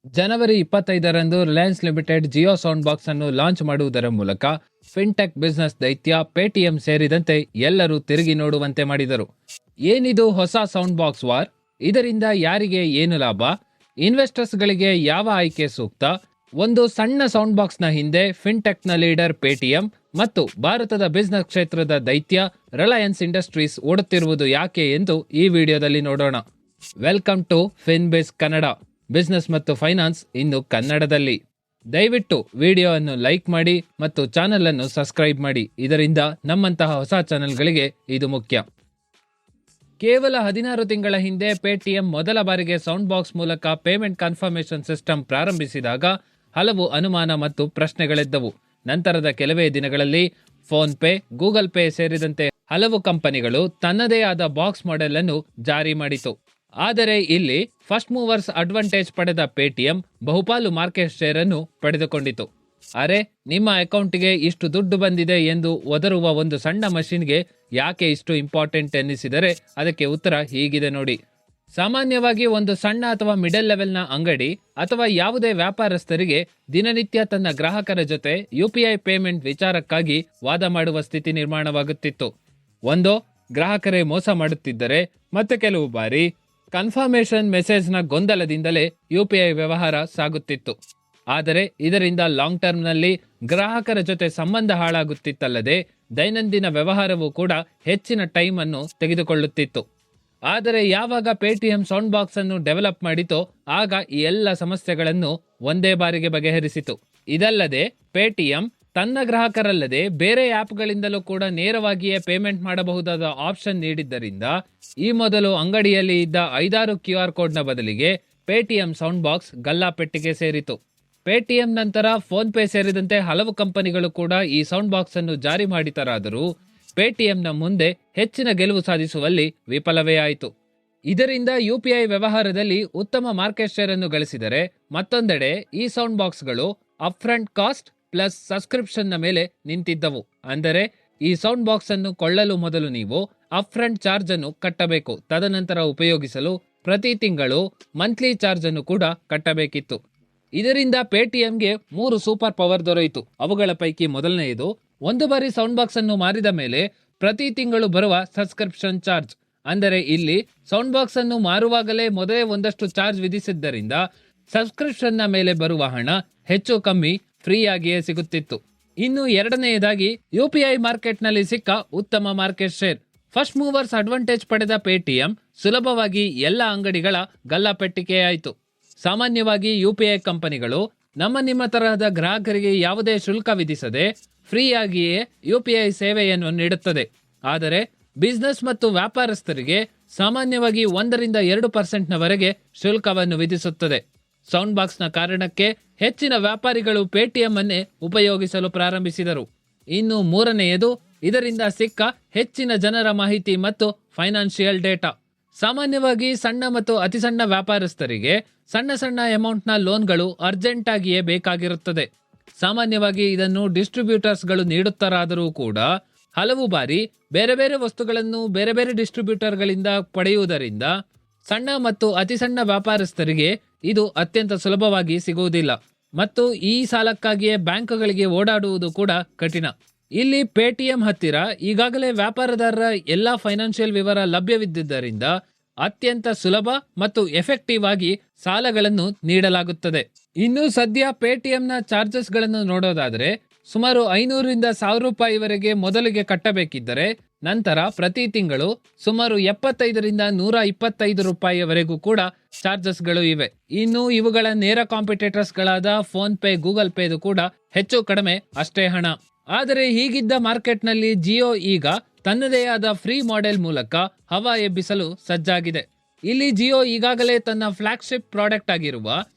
ಜನವರಿ 25ರಂದು Reliance Limited Jio sound box ಅನ್ನು launch ಮಾಡುವುದರ ಮೂಲಕ ಫಿನ್ಟೆಕ್ ಬಿಸಿನೆಸ್ ದೈತ್ಯ ಪೇಟಿಎಂ ಸೇರಿದಂತೆ ಎಲ್ಲರೂ ತಿರುಗಿ ನೋಡುವಂತೆ ಮಾಡಿದರು. ಏನಿದು ಹೊಸ ಸೌಂಡ್ ಬಾಕ್ಸ್ ವಾರ್? ಇದರಿಂದ ಯಾರಿಗೆ ಏನು ಲಾಭ? ಇನ್ವೆಸ್ಟರ್ಸ್ಗಳಿಗೆ ಯಾವ ಆಯ್ಕೆ ಸೂಕ್ತ? ಒಂದು ಸಣ್ಣ ಸೌಂಡ್ ಬಾಕ್ಸ್ನ ಹಿಂದೆ ಫಿನ್ಟೆಕ್ನ ಲೀಡರ್ ಪೇಟಿಎಂ ಮತ್ತು ಭಾರತದ ಬಿಸಿನೆಸ್ ಕ್ಷೇತ್ರದ ದೈತ್ಯ ರಿಲಯನ್ಸ್ ಇಂಡಸ್ಟ್ರೀಸ್ ಓಡುತ್ತಿರುವುದು ಯಾಕೆ ಎಂದು ಈ ವಿಡಿಯೋದಲ್ಲಿ ನೋಡೋಣ. Welcome to FinBiz Kannada. Business ಮತ್ತು ಫೈನಾನ್ಸ್ ಇನ್ನು ಕನ್ನಡದಲ್ಲಿ. ದಯವಿಟ್ಟು ವಿಡಿಯೋ ಅನ್ನು ಲೈಕ್ ಮಾಡಿ ಮತ್ತು ಚಾನೆಲ್ ಅನ್ನು ಸಬ್ಸ್ಕ್ರೈಬ್ ಮಾಡಿ. ಇದರಿಂದ ನಮ್ಮಂತಹ ಹೊಸ ಚಾನೆಲ್ಗಳಿಗೆ ಇದು ಮುಖ್ಯ. ಕೇವಲ 16 ತಿಂಗಳ ಹಿಂದೆ ಪೇಟಿಎಂ ಮೊದಲ ಬಾರಿಗೆ ಸೌಂಡ್ ಬಾಕ್ಸ್ ಮೂಲಕ ಪೇಮೆಂಟ್ ಕನ್ಫರ್ಮೇಷನ್ ಸಿಸ್ಟಮ್ ಪ್ರಾರಂಭಿಸಿದಾಗ ಹಲವು ಅನುಮಾನ ಮತ್ತು ಪ್ರಶ್ನೆಗಳಿದ್ದವು. ನಂತರದ ಕೆಲವೇ ದಿನಗಳಲ್ಲಿ ಫೋನ್ ಪೇ, ಗೂಗಲ್ ಪೇ ಸೇರಿದಂತೆ ಹಲವು ಕಂಪನಿಗಳು ತನ್ನದೇ ಆದ ಬಾಕ್ಸ್ ಮಾಡೆಲ್ ಅನ್ನು ಜಾರಿ ಮಾಡಿತು. ಆದರೆ ಇಲ್ಲಿ ಫಸ್ಟ್ ಮೂವರ್ಸ್ ಅಡ್ವಾಂಟೇಜ್ ಪಡೆದ ಪೇಟಿಎಂ ಬಹುಪಾಲು ಮಾರ್ಕೆಟ್ ಶೇರ್ ಅನ್ನು ಪಡೆದುಕೊಂಡಿತು. ಅರೆ, ನಿಮ್ಮ ಅಕೌಂಟ್ಗೆ ಇಷ್ಟು ದುಡ್ಡು ಬಂದಿದೆ ಎಂದು ಒದರುವ ಒಂದು ಸಣ್ಣ ಮಷಿನ್ಗೆ ಯಾಕೆ ಇಷ್ಟು ಇಂಪಾರ್ಟೆಂಟ್ ಎನ್ನಿಸಿದರೆ ಅದಕ್ಕೆ ಉತ್ತರ ಹೀಗಿದೆ ನೋಡಿ. ಸಾಮಾನ್ಯವಾಗಿ ಒಂದು ಸಣ್ಣ ಅಥವಾ ಮಿಡಲ್ ಲೆವೆಲ್ನ ಅಂಗಡಿ ಅಥವಾ ಯಾವುದೇ ವ್ಯಾಪಾರಸ್ಥರಿಗೆ ದಿನನಿತ್ಯ ತನ್ನ ಗ್ರಾಹಕರ ಜೊತೆ ಯುಪಿಐ ಪೇಮೆಂಟ್ ವಿಚಾರಕ್ಕಾಗಿ ವಾದ ಮಾಡುವ ಸ್ಥಿತಿ ನಿರ್ಮಾಣವಾಗುತ್ತಿತ್ತು. ಒಂದೋ ಗ್ರಾಹಕರೇ ಮೋಸ ಮಾಡುತ್ತಿದ್ದರೆ, ಮತ್ತೆ ಕೆಲವು ಬಾರಿ ಕನ್ಫರ್ಮೇಷನ್ ಮೆಸೇಜ್ನ ಗೊಂದಲದಿಂದಲೇ ಯುಪಿಐ ವ್ಯವಹಾರ ಸಾಗುತ್ತಿತ್ತು. ಆದರೆ ಇದರಿಂದ ಲಾಂಗ್ ಟರ್ಮ್ನಲ್ಲಿ ಗ್ರಾಹಕರ ಜೊತೆ ಸಂಬಂಧ ಹಾಳಾಗುತ್ತಿತ್ತಲ್ಲದೆ ದೈನಂದಿನ ವ್ಯವಹಾರವೂ ಕೂಡ ಹೆಚ್ಚಿನ ಟೈಮ್ ಅನ್ನು ತೆಗೆದುಕೊಳ್ಳುತ್ತಿತ್ತು. ಆದರೆ ಯಾವಾಗ ಪೇಟಿಎಂ ಸೌಂಡ್ ಬಾಕ್ಸ್ ಅನ್ನು ಡೆವಲಪ್ ಮಾಡಿತೋ ಆಗ ಈ ಎಲ್ಲ ಸಮಸ್ಯೆಗಳನ್ನು ಒಂದೇ ಬಾರಿಗೆ ಬಗೆಹರಿಸಿತು. ಇದಲ್ಲದೆ ಪೇಟಿಎಂ ತನ್ನ ಗ್ರಾಹಕರಲ್ಲದೆ ಬೇರೆ ಆಪ್ಗಳಿಂದಲೂ ಕೂಡ ನೇರವಾಗಿಯೇ ಪೇಮೆಂಟ್ ಮಾಡಬಹುದಾದ ಆಪ್ಷನ್ ನೀಡಿದ್ದರಿಂದ ಈ ಮೊದಲು ಅಂಗಡಿಯಲ್ಲಿ ಇದ್ದ 5-6 QR ಕೋಡ್ನ ಬದಲಿಗೆ ಪೇಟಿಎಂ ಸೌಂಡ್ ಬಾಕ್ಸ್ ಗಲ್ಲಾಪೆಟ್ಟಿಗೆ ಸೇರಿತು. ಪೇಟಿಎಂ ನಂತರ ಫೋನ್ ಪೇ ಸೇರಿದಂತೆ ಹಲವು ಕಂಪನಿಗಳು ಕೂಡ ಈ ಸೌಂಡ್ ಬಾಕ್ಸ್ ಅನ್ನು ಜಾರಿ ಮಾಡಿದರಾದರೂ ಪೇಟಿಎಂನ ಮುಂದೆ ಹೆಚ್ಚಿನ ಗೆಲುವು ಸಾಧಿಸುವಲ್ಲಿ ವಿಫಲವೇ ಆಯಿತು. ಇದರಿಂದ ಯುಪಿಐ ವ್ಯವಹಾರದಲ್ಲಿ ಉತ್ತಮ ಮಾರ್ಕೆಟ್ ಶೇರ್ ಅನ್ನು ಗಳಿಸಿದರೆ, ಮತ್ತೊಂದೆಡೆ ಈ ಸೌಂಡ್ ಬಾಕ್ಸ್ಗಳು ಅಪ್ಫ್ರಂಟ್ ಕಾಸ್ಟ್ ಪ್ಲಸ್ ಸಬ್ಸ್ಕ್ರಿಪ್ಷನ್ನ ಮೇಲೆ ನಿಂತಿದ್ದವು. ಅಂದರೆ ಈ ಸೌಂಡ್ ಬಾಕ್ಸ್ ಅನ್ನು ಕೊಳ್ಳಲು ಮೊದಲು ನೀವು ಅಪ್ಫ್ರಂಟ್ ಚಾರ್ಜ್ ಅನ್ನು ಕಟ್ಟಬೇಕು. ತದನಂತರ ಉಪಯೋಗಿಸಲು ಪ್ರತಿ ತಿಂಗಳು ಮಂತ್ಲಿ ಚಾರ್ಜ್ ಅನ್ನು ಕೂಡ ಕಟ್ಟಬೇಕಿತ್ತು. ಇದರಿಂದ ಪೇಟಿಎಂಗೆ 3 ಸೂಪರ್ ಪವರ್ ದೊರೆಯಿತು. ಅವುಗಳ ಪೈಕಿ ಮೊದಲನೆಯದು, ಒಂದು ಬಾರಿ ಸೌಂಡ್ ಬಾಕ್ಸ್ ಅನ್ನು ಮಾರಿದ ಮೇಲೆ ಪ್ರತಿ ತಿಂಗಳು ಬರುವ ಸಬ್ಸ್ಕ್ರಿಪ್ಷನ್ ಚಾರ್ಜ್. ಅಂದರೆ ಇಲ್ಲಿ ಸೌಂಡ್ ಬಾಕ್ಸ್ ಅನ್ನು ಮಾರುವಾಗಲೇ ಮೊದಲೇ ಒಂದಷ್ಟು ಚಾರ್ಜ್ ವಿಧಿಸಿದ್ದರಿಂದ ಸಬ್ಸ್ಕ್ರಿಪ್ಷನ್ನ ಮೇಲೆ ಬರುವ ಹಣ ಹೆಚ್ಚು ಕಮ್ಮಿ ಫ್ರೀ ಆಗಿಯೇ ಸಿಗುತ್ತಿತ್ತು. ಇನ್ನು ಎರಡನೆಯದಾಗಿ ಯುಪಿಐ ಮಾರ್ಕೆಟ್ ನಲ್ಲಿ ಸಿಕ್ಕ ಉತ್ತಮ market share. First movers advantage ಪಡೆದ ಪೇಟಿಎಂ ಸುಲಭವಾಗಿ ಎಲ್ಲ ಅಂಗಡಿಗಳ ಗಲ್ಲಾಪೆಟ್ಟಿಗೆಯಾಯಿತು. ಸಾಮಾನ್ಯವಾಗಿ ಯುಪಿಐ ಕಂಪನಿಗಳು ನಿಮ್ಮ ತರಹದ ಗ್ರಾಹಕರಿಗೆ ಯಾವುದೇ ಶುಲ್ಕ ವಿಧಿಸದೆ ಫ್ರೀಯಾಗಿಯೇ ಯುಪಿಐ ಸೇವೆಯನ್ನು ನೀಡುತ್ತದೆ. ಆದರೆ ಬಿಸಿನೆಸ್ ಮತ್ತು ವ್ಯಾಪಾರಸ್ಥರಿಗೆ ಸಾಮಾನ್ಯವಾಗಿ 1-2% ಶುಲ್ಕವನ್ನು ವಿಧಿಸುತ್ತದೆ. ಸೌಂಡ್ ಬಾಕ್ಸ್ನ ಕಾರಣಕ್ಕೆ ಹೆಚ್ಚಿನ ವ್ಯಾಪಾರಿಗಳು ಪೇಟಿಎಂ ಅನ್ನೇ ಉಪಯೋಗಿಸಲು ಪ್ರಾರಂಭಿಸಿದರು. ಇನ್ನು ಮೂರನೆಯದು, ಇದರಿಂದ ಸಿಕ್ಕ ಹೆಚ್ಚಿನ ಜನರ ಮಾಹಿತಿ ಮತ್ತು ಫೈನಾನ್ಷಿಯಲ್ ಡೇಟಾ. ಸಾಮಾನ್ಯವಾಗಿ ಸಣ್ಣ ಮತ್ತು ಅತಿ ಸಣ್ಣ ವ್ಯಾಪಾರಸ್ಥರಿಗೆ ಸಣ್ಣ ಅಮೌಂಟ್ನ ಲೋನ್ಗಳು ಅರ್ಜೆಂಟ್ ಆಗಿಯೇ ಬೇಕಾಗಿರುತ್ತದೆ. ಸಾಮಾನ್ಯವಾಗಿ ಇದನ್ನು ಡಿಸ್ಟ್ರಿಬ್ಯೂಟರ್ಸ್ಗಳು ನೀಡುತ್ತಾರಾದರೂ ಕೂಡ ಹಲವು ಬಾರಿ ಬೇರೆ ಬೇರೆ ವಸ್ತುಗಳನ್ನು ಬೇರೆ ಬೇರೆ ಡಿಸ್ಟ್ರಿಬ್ಯೂಟರ್ಗಳಿಂದ ಪಡೆಯುವುದರಿಂದ ಸಣ್ಣ ಮತ್ತು ಅತಿ ಸಣ್ಣ ವ್ಯಾಪಾರಸ್ಥರಿಗೆ ಇದು ಅತ್ಯಂತ ಸುಲಭವಾಗಿ ಸಿಗುವುದಿಲ್ಲ ಮತ್ತು ಈ ಸಾಲಕ್ಕಾಗಿಯೇ ಬ್ಯಾಂಕ್ಗಳಿಗೆ ಓಡಾಡುವುದು ಕೂಡ ಕಠಿಣ. ಇಲ್ಲಿ ಪೇಟಿಎಂ ಹತ್ತಿರ ಈಗಾಗಲೇ ವ್ಯಾಪಾರದಾರರ ಎಲ್ಲಾ ಫೈನಾನ್ಷಿಯಲ್ ವಿವರ ಲಭ್ಯವಿದ್ದರಿಂದ ಅತ್ಯಂತ ಸುಲಭ ಮತ್ತು ಎಫೆಕ್ಟಿವ್ ಆಗಿ ಸಾಲಗಳನ್ನು ನೀಡಲಾಗುತ್ತದೆ. ಇನ್ನು ಸದ್ಯ ಪೇಟಿಎಂನ ಚಾರ್ಜಸ್ ಗಳನ್ನು ನೋಡೋದಾದರೆ ಸುಮಾರು 500-1000 ರೂಪಾಯಿವರೆಗೆ ಮೊದಲಿಗೆ ಕಟ್ಟಬೇಕಿದ್ದರೆ, ನಂತರ ಪ್ರತಿ ತಿಂಗಳು ಸುಮಾರು 75-125 ರೂಪಾಯಿವರೆಗೂ ಕೂಡ ಚಾರ್ಜಸ್ಗಳು ಇವೆ. ಇನ್ನು ಇವುಗಳ ನೇರ ಕಾಂಪಿಟೇಟರ್ಸ್ ಗಳಾದ ಫೋನ್ ಪೇ, ಗೂಗಲ್ ಪೇದು ಕೂಡ ಹೆಚ್ಚು ಕಡಿಮೆ ಅಷ್ಟೇ ಹಣ. ಆದರೆ ಹೀಗಿದ್ದ ಮಾರ್ಕೆಟ್ನಲ್ಲಿ ಜಿಯೋ ಈಗ ತನ್ನದೇ ಆದ ಫ್ರೀ ಮಾಡೆಲ್ ಮೂಲಕ ಹವಾ ಎಬ್ಬಿಸಲು ಸಜ್ಜಾಗಿದೆ. ಇಲ್ಲಿ ಜಿಯೋ ಈಗಾಗಲೇ ತನ್ನ ಫ್ಲಾಗ್ಶಿಪ್ ಪ್ರಾಡಕ್ಟ್ ಆಗಿರುವ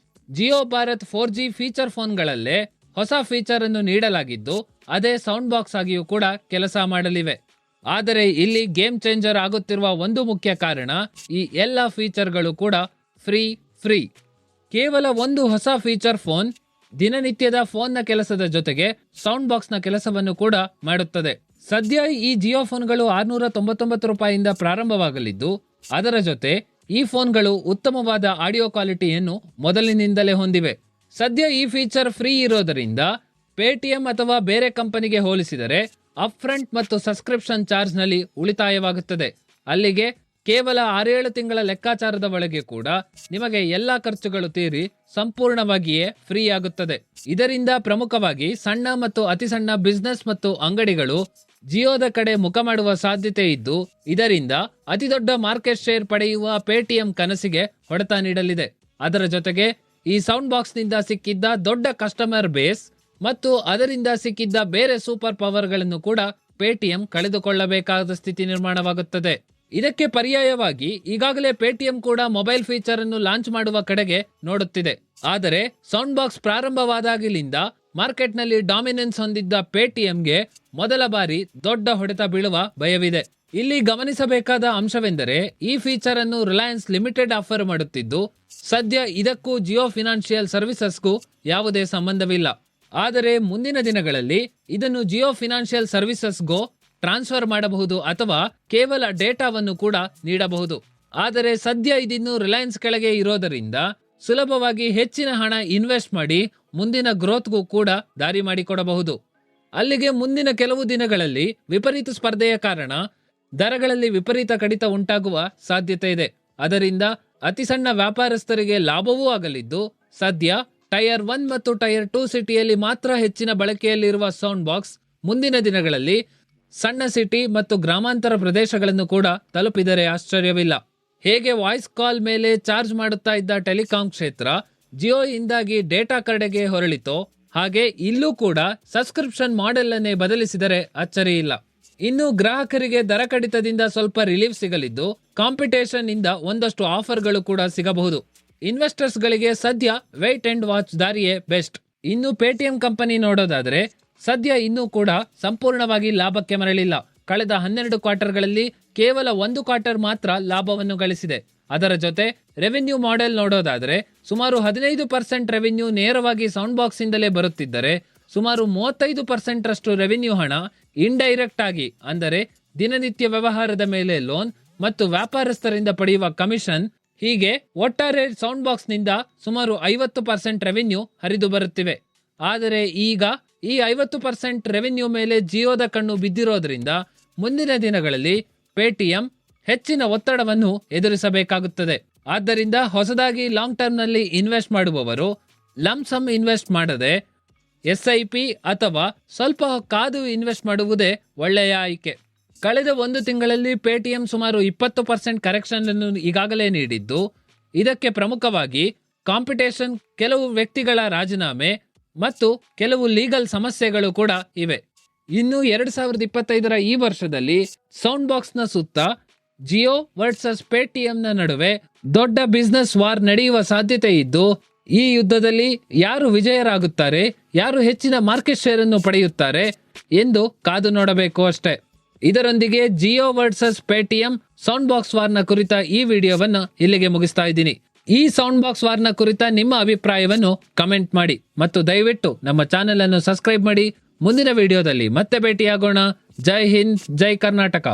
ಜಿಯೋ ಭಾರತ್ 4G ಫೀಚರ್ ಫೋನ್ಗಳಲ್ಲೇ ಹೊಸ ಫೀಚರ್ ಅನ್ನು ನೀಡಲಾಗಿದ್ದು, ಅದೇ ಸೌಂಡ್ ಬಾಕ್ಸ್ ಆಗಿಯೂ ಕೂಡ ಕೆಲಸ ಮಾಡಲಿವೆ. ಆದರೆ ಇಲ್ಲಿ ಗೇಮ್ ಚೇಂಜರ್ ಆಗುತ್ತಿರುವ ಒಂದು ಮುಖ್ಯ ಕಾರಣ, ಈ ಎಲ್ಲ ಫೀಚರ್ಗಳು ಕೂಡ ಫ್ರೀ. ಕೇವಲ ಒಂದು ಹೊಸ ಫೀಚರ್ ಫೋನ್ ದಿನನಿತ್ಯದ ಫೋನ್ನ ಕೆಲಸದ ಜೊತೆಗೆ ಸೌಂಡ್ ಬಾಕ್ಸ್ನ ಕೆಲಸವನ್ನು ಕೂಡ ಮಾಡುತ್ತದೆ. ಸದ್ಯ ಈ ಜಿಯೋ ಫೋನ್ಗಳು 699 ರೂಪಾಯಿಯಿಂದ ಪ್ರಾರಂಭವಾಗಲಿದ್ದು, ಅದರ ಜೊತೆ ಈ ಫೋನ್ಗಳು ಉತ್ತಮವಾದ ಆಡಿಯೋ ಕ್ವಾಲಿಟಿಯನ್ನು ಮೊದಲಿನಿಂದಲೇ ಹೊಂದಿವೆ. ಸದ್ಯ ಈ ಫೀಚರ್ ಫ್ರೀ ಇರೋದರಿಂದ ಪೇಟಿಎಂ ಅಥವಾ ಬೇರೆ ಕಂಪನಿಗೆ ಹೋಲಿಸಿದರೆ ಅಪ್ಫ್ರಂಟ್ ಮತ್ತು ಸಬ್ಸ್ಕ್ರಿಪ್ಷನ್ ಚಾರ್ಜ್ನಲ್ಲಿ ಉಳಿತಾಯವಾಗುತ್ತದೆ. ಅಲ್ಲಿಗೆ ಕೇವಲ 6-7 ತಿಂಗಳ ಲೆಕ್ಕಾಚಾರದ ಒಳಗೆ ಕೂಡ ನಿಮಗೆ ಎಲ್ಲಾ ಖರ್ಚುಗಳು ತೀರಿ ಸಂಪೂರ್ಣವಾಗಿಯೇ ಫ್ರೀ ಆಗುತ್ತದೆ. ಇದರಿಂದ ಪ್ರಮುಖವಾಗಿ ಸಣ್ಣ ಮತ್ತು ಅತಿ ಸಣ್ಣ ಬಿಸ್ನೆಸ್ ಮತ್ತು ಅಂಗಡಿಗಳು ಜಿಯೋದ ಕಡೆ ಮುಖ ಮಾಡುವ ಸಾಧ್ಯತೆ ಇದ್ದು, ಇದರಿಂದ ಅತಿದೊಡ್ಡ ಮಾರ್ಕೆಟ್ ಶೇರ್ ಪಡೆಯುವ ಪೇಟಿಎಂ ಕನಸಿಗೆ ಹೊಡೆತ ನೀಡಲಿದೆ. ಅದರ ಜೊತೆಗೆ ಈ ಸೌಂಡ್ ಬಾಕ್ಸ್ ನಿಂದ ಸಿಕ್ಕಿದ್ದ ದೊಡ್ಡ ಕಸ್ಟಮರ್ ಬೇಸ್ ಮತ್ತು ಅದರಿಂದ ಸಿಕ್ಕಿದ್ದ ಬೇರೆ ಸೂಪರ್ ಪವರ್ಗಳನ್ನು ಕೂಡ ಪೇಟಿಎಂ ಕಳೆದುಕೊಳ್ಳಬೇಕಾದ ಸ್ಥಿತಿ ನಿರ್ಮಾಣವಾಗುತ್ತದೆ. ಇದಕ್ಕೆ ಪರ್ಯಾಯವಾಗಿ ಈಗಾಗಲೇ ಪೇಟಿಎಂ ಕೂಡ ಮೊಬೈಲ್ ಫೀಚರ್ ಅನ್ನು ಲಾಂಚ್ ಮಾಡುವ ಕಡೆಗೆ ನೋಡುತ್ತಿದೆ. ಆದರೆ ಸೌಂಡ್ ಬಾಕ್ಸ್ ಪ್ರಾರಂಭವಾದಾಗಲಿಂದ ಮಾರ್ಕೆಟ್ನಲ್ಲಿ ಡಾಮಿನೆನ್ಸ್ ಹೊಂದಿದ್ದ ಪೇಟಿಎಂಗೆ ಮೊದಲ ಬಾರಿ ದೊಡ್ಡ ಹೊಡೆತ ಬೀಳುವ ಭಯವಿದೆ. ಇಲ್ಲಿ ಗಮನಿಸಬೇಕಾದ ಅಂಶವೆಂದರೆ ಈ ಫೀಚರ್ ಅನ್ನು ರಿಲಯನ್ಸ್ ಲಿಮಿಟೆಡ್ ಆಫರ್ ಮಾಡುತ್ತಿದ್ದು, ಸದ್ಯ ಇದಕ್ಕೂ ಜಿಯೋ ಫಿನಾನ್ಷಿಯಲ್ ಸರ್ವಿಸಸ್ಗೂ ಯಾವುದೇ ಸಂಬಂಧವಿಲ್ಲ. ಆದರೆ ಮುಂದಿನ ದಿನಗಳಲ್ಲಿ ಇದನ್ನು ಜಿಯೋ ಫಿನಾನ್ಷಿಯಲ್ ಸರ್ವಿಸಸ್ಗೂ ಟ್ರಾನ್ಸ್ಫರ್ ಮಾಡಬಹುದು ಅಥವಾ ಕೇವಲ ಡೇಟಾವನ್ನು ಕೂಡ ನೀಡಬಹುದು. ಆದರೆ ಸದ್ಯ ಇದಿನ್ನು ರಿಲಯನ್ಸ್ ಕೆಳಗೆ ಇರೋದರಿಂದ ಸುಲಭವಾಗಿ ಹೆಚ್ಚಿನ ಹಣ ಇನ್ವೆಸ್ಟ್ ಮಾಡಿ ಮುಂದಿನ ಗ್ರೋತ್ಗೂ ಕೂಡ ದಾರಿ ಮಾಡಿಕೊಡಬಹುದು. ಅಲ್ಲಿಗೆ ಮುಂದಿನ ಕೆಲವು ದಿನಗಳಲ್ಲಿ ವಿಪರೀತ ಸ್ಪರ್ಧೆಯ ಕಾರಣ ದರಗಳಲ್ಲಿ ವಿಪರೀತ ಕಡಿತ ಉಂಟಾಗುವ ಸಾಧ್ಯತೆ ಇದೆ. ಅದರಿಂದ ಅತಿ ಸಣ್ಣ ವ್ಯಾಪಾರಸ್ಥರಿಗೆ ಲಾಭವೂ ಆಗಲಿದ್ದು, ಸದ್ಯ ಟೈರ್ 1 ಮತ್ತು ಟೈರ್ 2 ಸಿಟಿಯಲ್ಲಿ ಮಾತ್ರ ಹೆಚ್ಚಿನ ಬಳಕೆಯಲ್ಲಿರುವ ಸೌಂಡ್ ಬಾಕ್ಸ್ ಮುಂದಿನ ದಿನಗಳಲ್ಲಿ ಸಣ್ಣ ಸಿಟಿ ಮತ್ತು ಗ್ರಾಮಾಂತರ ಪ್ರದೇಶಗಳನ್ನು ಕೂಡ ತಲುಪಿದರೆ ಆಶ್ಚರ್ಯವಿಲ್ಲ. ಹೇಗೆ ವಾಯ್ಸ್ ಕಾಲ್ ಮೇಲೆ ಚಾರ್ಜ್ ಮಾಡುತ್ತಾ ಇದ್ದ ಟೆಲಿಕಾಂ ಕ್ಷೇತ್ರ ಜಿಯೋ ಇಂದಾಗಿ ಡೇಟಾ ಕಡೆಗೆ ಹೊರಳಿತೋ, ಹಾಗೆ ಇಲ್ಲೂ ಕೂಡ ಸಬ್ಸ್ಕ್ರಿಪ್ಷನ್ ಮಾಡೆಲ್ ಅನ್ನೇ ಬದಲಿಸಿದರೆ ಅಚ್ಚರಿ ಇಲ್ಲ. ಇನ್ನು ಗ್ರಾಹಕರಿಗೆ ದರ ಕಡಿತದಿಂದ ಸ್ವಲ್ಪ ರಿಲೀಫ್ ಸಿಗಲಿದ್ದು, ಕಾಂಪಿಟೇಷನ್ ಇಂದ ಒಂದಷ್ಟು ಆಫರ್ಗಳು ಕೂಡ ಸಿಗಬಹುದು. ಇನ್ವೆಸ್ಟರ್ಸ್ ಗಳಿಗೆ ಸದ್ಯ ವೇಟ್ ಅಂಡ್ ವಾಚ್ ದಾರಿಯೇ ಬೆಸ್ಟ್. ಇನ್ನು ಪೇಟಿಎಂ ಕಂಪನಿ ನೋಡೋದಾದ್ರೆ ಸದ್ಯ ಇನ್ನೂ ಕೂಡ ಸಂಪೂರ್ಣವಾಗಿ ಲಾಭಕ್ಕೆ ಮರಳಿಲ್ಲ. ಕಳೆದ 12 ಕ್ವಾರ್ಟರ್ಗಳಲ್ಲಿ ಕೇವಲ 1 ಕ್ವಾರ್ಟರ್ ಮಾತ್ರ ಲಾಭವನ್ನು ಗಳಿಸಿದೆ. ಅದರ ಜೊತೆ ರೆವೆನ್ಯೂ ಮಾಡೆಲ್ ನೋಡೋದಾದ್ರೆ ಸುಮಾರು 15% ರೆವೆನ್ಯೂ ನೇರವಾಗಿ ಸೌಂಡ್ ಬಾಕ್ಸ್ ಇಂದಲೇ ಬರುತ್ತಿದ್ದರೆ, ಸುಮಾರು 35% ರಷ್ಟು ರೆವೆನ್ಯೂ ಹಣ ಇಂಡೈರೆಕ್ಟ್ ಆಗಿ, ಅಂದರೆ ದಿನನಿತ್ಯ ವ್ಯವಹಾರದ ಮೇಲೆ ಲೋನ್ ಮತ್ತು ವ್ಯಾಪಾರಸ್ಥರಿಂದ ಪಡೆಯುವ ಕಮಿಷನ್, ಹೀಗೆ ಒಟ್ಟಾರೆ ಸೌಂಡ್ ಬಾಕ್ಸ್ ನಿಂದ ಸುಮಾರು 50% ರೆವೆನ್ಯೂ ಹರಿದು ಬರುತ್ತಿವೆ. ಆದರೆ ಈಗ ಈ 50% ರೆವೆನ್ಯೂ ಮೇಲೆ ಜಿಯೋದ ಕಣ್ಣು ಬಿದ್ದಿರೋದ್ರಿಂದ ಮುಂದಿನ ದಿನಗಳಲ್ಲಿ ಪೇಟಿಎಂ ಹೆಚ್ಚಿನ ಒತ್ತಡವನ್ನು ಎದುರಿಸಬೇಕಾಗುತ್ತದೆ. ಆದ್ದರಿಂದ ಹೊಸದಾಗಿ ಲಾಂಗ್ ಟರ್ಮ್ ನಲ್ಲಿ ಇನ್ವೆಸ್ಟ್ ಮಾಡುವವರು ಲಂಸಮ್ ಇನ್ವೆಸ್ಟ್ ಮಾಡದೆ SIP ಅಥವಾ ಸ್ವಲ್ಪ ಕಾದು ಇನ್ವೆಸ್ಟ್ ಮಾಡುವುದೇ ಒಳ್ಳೆಯ ಆಯ್ಕೆ. ಕಳೆದ 1 ತಿಂಗಳಲ್ಲಿ ಪೇಟಿಎಂ ಸುಮಾರು 20% ಕರೆಕ್ಷನ್ ಅನ್ನು ಈಗಾಗಲೇ ನೀಡಿದ್ದು, ಇದಕ್ಕೆ ಪ್ರಮುಖವಾಗಿ ಕಾಂಪಿಟೇಷನ್, ಕೆಲವು ವ್ಯಕ್ತಿಗಳ ರಾಜೀನಾಮೆ ಮತ್ತು ಕೆಲವು ಲೀಗಲ್ ಸಮಸ್ಯೆಗಳು ಕೂಡ ಇವೆ. ಇನ್ನು 2025ರ ಈ ವರ್ಷದಲ್ಲಿ ಸೌಂಡ್ ಬಾಕ್ಸ್ ನ ಸುತ್ತ ಜಿಯೋ ವರ್ಸಸ್ ಪೇಟಿಎಂ ನ ನಡುವೆ ದೊಡ್ಡ ಬಿಸ್ನೆಸ್ ವಾರ್ ನಡೆಯುವ ಸಾಧ್ಯತೆ ಇದ್ದು, ಈ ಯುದ್ಧದಲ್ಲಿ ಯಾರು ವಿಜಯರಾಗುತ್ತಾರೆ, ಯಾರು ಹೆಚ್ಚಿನ ಮಾರ್ಕೆಟ್ ಶೇರ್ ಅನ್ನು ಪಡೆಯುತ್ತಾರೆ ಎಂದು ಕಾದು ನೋಡಬೇಕು ಅಷ್ಟೇ. ಇದರೊಂದಿಗೆ Jio versus Paytm sound box ವಾರ್ನ ಕುರಿತ ಈ ವಿಡಿಯೋವನ್ನು ಇಲ್ಲಿಗೆ ಮುಗಿಸ್ತಾ ಇದ್ದೀನಿ. ಈ ಸೌಂಡ್ ಬಾಕ್ಸ್ ವಾರ್ನ ಕುರಿತ ನಿಮ್ಮ ಅಭಿಪ್ರಾಯವನ್ನು ಕಮೆಂಟ್ ಮಾಡಿ ಮತ್ತು ದಯವಿಟ್ಟು ನಮ್ಮ ಚಾನೆಲ್ ಅನ್ನು ಸಬ್ಸ್ಕ್ರೈಬ್ ಮಾಡಿ. ಮುಂದಿನ ವಿಡಿಯೋದಲ್ಲಿ ಮತ್ತೆ ಭೇಟಿಯಾಗೋಣ. ಜೈ ಹಿಂದ್, ಜೈ ಕರ್ನಾಟಕ.